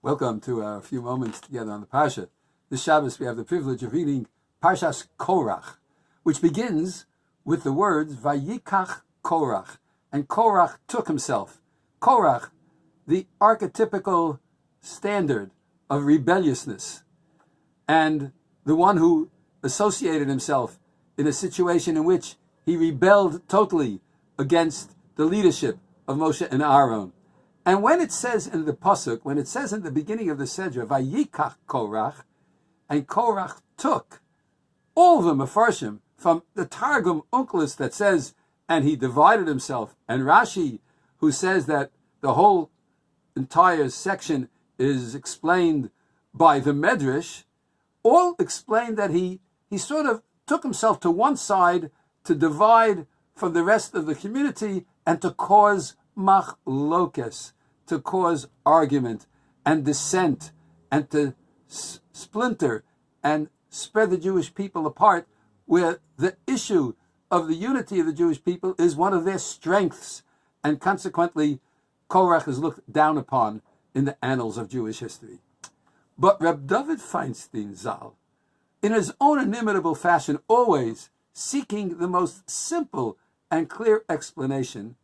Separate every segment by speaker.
Speaker 1: Welcome to a few moments together on the Parsha. This Shabbos we have the privilege of reading Parshas Korach, which begins with the words Vayikach Korach, and Korach took himself. Korach, the archetypical standard of rebelliousness, and the one who associated himself in a situation in which he rebelled totally against the leadership of Moshe and Aaron. And when it says in the Pasuk, when it says in the beginning of the Sedra, Vayikach Korach, and Korach took, all of the Mefarshim, from the Targum Onkelos that says, and he divided himself, and Rashi, who says that the whole entire section is explained by the Medrash, all explain that he sort of took himself to one side to divide from the rest of the community and to cause machlokes, to cause argument and dissent, and to splinter and spread the Jewish people apart, where the issue of the unity of the Jewish people is one of their strengths, and consequently Korach is looked down upon in the annals of Jewish history. But Reb David Feinstein Zal, in his own inimitable fashion, always seeking the most simple and clear explanation,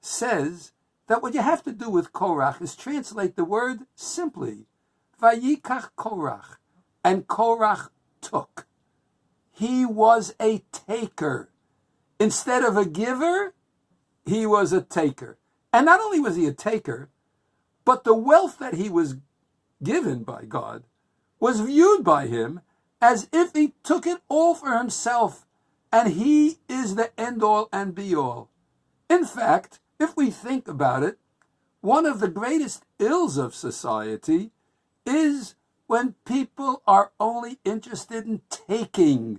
Speaker 1: says that what you have to do with Korach is translate the word simply, Vayikach Korach, and Korach took. He was a taker. Instead of a giver, he was a taker. And not only was he a taker, but the wealth that he was given by God was viewed by him as if he took it all for himself, and he is the end-all and be-all. In fact, if we think about it, one of the greatest ills of society is when people are only interested in taking.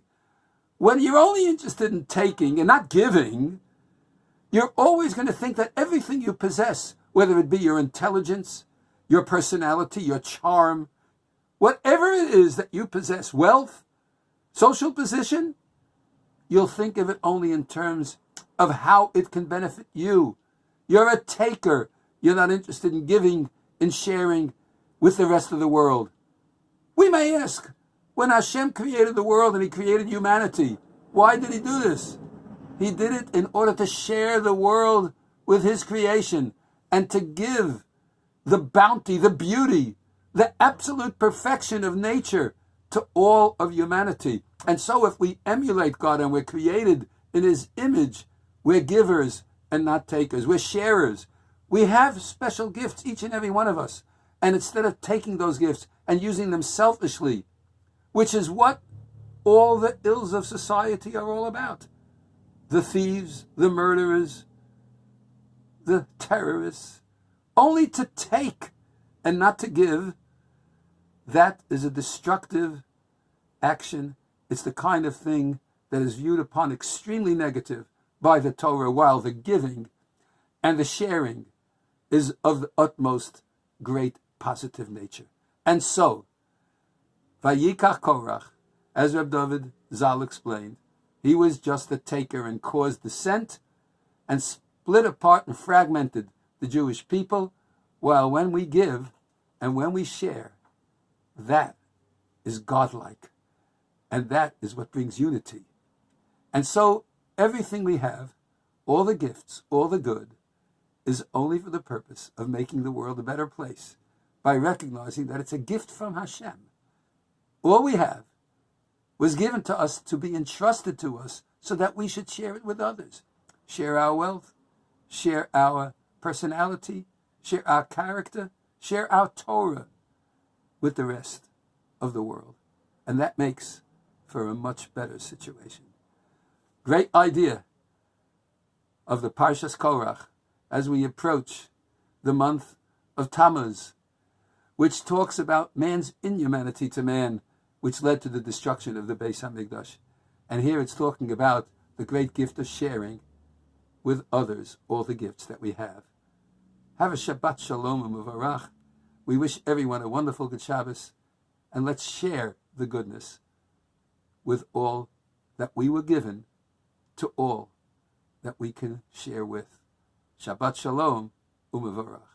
Speaker 1: When you're only interested in taking and not giving, you're always going to think that everything you possess, whether it be your intelligence, your personality, your charm, whatever it is that you possess, wealth, social position, you'll think of it only in terms of how it can benefit you. You're a taker. You're not interested in giving, in sharing with the rest of the world. We may ask, when Hashem created the world and he created humanity, why did he do this? He did it in order to share the world with his creation and to give the bounty, the beauty, the absolute perfection of nature to all of humanity. And so if we emulate God and we're created in his image, we're givers and not takers. We're sharers. We have special gifts, each and every one of us. And instead of taking those gifts and using them selfishly, which is what all the ills of society are all about. The thieves, the murderers, the terrorists, only to take and not to give, that is a destructive action. It's the kind of thing that is viewed upon extremely negative by the Torah, while the giving and the sharing is of the utmost great positive nature. And so, Vayikach Korach, as Reb David Zal explained, he was just a taker and caused dissent and split apart and fragmented the Jewish people, while when we give and when we share, that is godlike. And that is what brings unity. And so everything we have, all the gifts, all the good, is only for the purpose of making the world a better place by recognizing that it's a gift from Hashem. All we have was given to us to be entrusted to us so that we should share it with others. Share our wealth, share our personality, share our character, share our Torah with the rest of the world. And that makes for a much better situation. Great idea of the Parshas Korach as we approach the month of Tammuz, which talks about man's inhumanity to man, which led to the destruction of the Beis HaMikdash. And here it's talking about the great gift of sharing with others all the gifts that we have. Have a Shabbat Shalom u'Mevarach. We wish everyone a wonderful good Shabbos, and let's share the goodness with all that we were given to all that we can share with. Shabbat Shalom u'Mevarach.